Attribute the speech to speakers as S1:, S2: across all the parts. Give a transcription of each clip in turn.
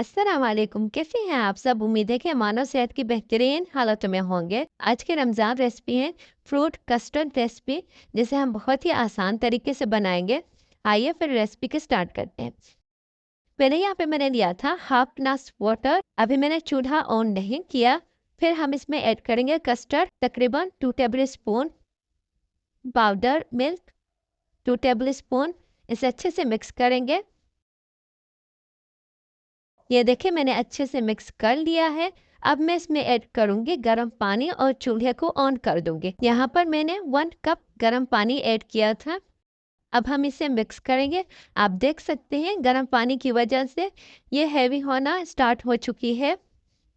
S1: अस्सलाम वालेकुम, कैसे हैं आप सब? उम्मीद है कि मानव सेहत की बेहतरीन हालतों में होंगे। आज की रमज़ान रेसिपी है फ्रूट कस्टर्ड रेसिपी, जिसे हम बहुत ही आसान तरीके से बनाएंगे। आइए फिर रेसिपी के स्टार्ट करते हैं। पहले यहाँ पे मैंने लिया था हाफ ग्लास वाटर। अभी मैंने चूल्हा ऑन नहीं किया। फिर हम इसमें ऐड करेंगे कस्टर्ड, तकरीबन 2 table spoon, powder milk 2 table spoon. इसे अच्छे से मिक्स करेंगे। ये देखिए मैंने अच्छे से मिक्स कर लिया है। अब मैं इसमें ऐड करूंगी गर्म पानी और चूल्हे को ऑन कर दूंगी। यहाँ पर मैंने 1 कप गर्म पानी ऐड किया था। अब हम इसे मिक्स करेंगे। आप देख सकते हैं गर्म पानी की वजह से ये हैवी होना स्टार्ट हो चुकी है।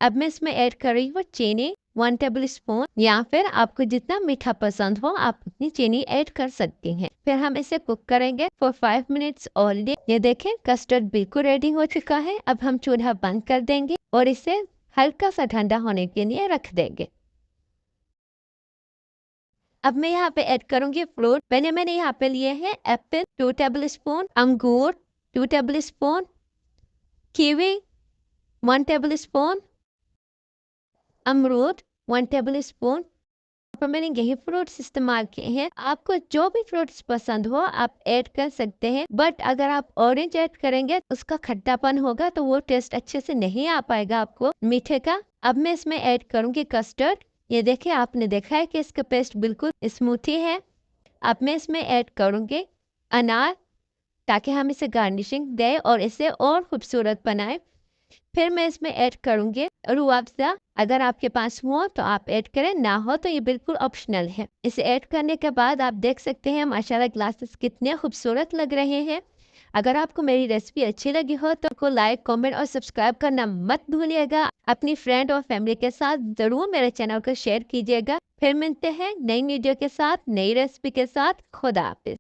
S1: अब मैं इसमें ऐड कर रही हूँ चीनी 1 टेबल स्पून, या फिर आपको जितना मीठा पसंद हो आप उतनी चीनी ऐड कर सकती हैं। फिर हम इसे कुक करेंगे फॉर 5 मिनट्स ओनली। ये देखें कस्टर्ड बिल्कुल रेडी हो चुका है। अब हम चूल्हा बंद कर देंगे और इसे हल्का सा ठंडा होने के लिए रख देंगे। अब मैं यहाँ पे ऐड करूंगी फ्रूट। मैंने यहाँ पे लिए हैं एप्पल 2 टेबल स्पून, अंगूर 2 table spoon, kiwi 1 table spoon, अमरूद 1 टेबल स्पून। पर मैंने यही फ्रूट्स इस्तेमाल किए हैं। आपको जो भी फ्रूट्स पसंद हो आप ऐड कर सकते हैं, बट अगर आप ऑरेंज ऐड करेंगे उसका खट्टापन होगा तो वो टेस्ट अच्छे से नहीं आ पाएगा आपको मीठे का। अब मैं इसमें ऐड करूंगी कस्टर्ड। ये देखिए आपने देखा है कि इसका पेस्ट बिल्कुल स्मूथी है। अब मैं इसमें ऐड करूंगी अनार, ताकि हम इसे गार्निशिंग दें और इसे और खूबसूरत बनाएं। फिर मैं इसमें ऐड करूंगी रूह अफ़ज़ा। अगर आपके पास हो तो आप ऐड करें, ना हो तो ये बिल्कुल ऑप्शनल है। इसे ऐड करने के बाद आप देख सकते हैं माशाल्लाह ग्लासेस कितने खूबसूरत लग रहे हैं। अगर आपको मेरी रेसिपी अच्छी लगी हो तो लाइक, कमेंट और सब्सक्राइब करना मत भूलिएगा। अपनी फ्रेंड और फैमिली के साथ ज़रूर मेरे चैनल को शेयर कीजिएगा। फिर मिलते हैं नई वीडियो के साथ, नई रेसिपी के साथ। खुदा हाफिज़।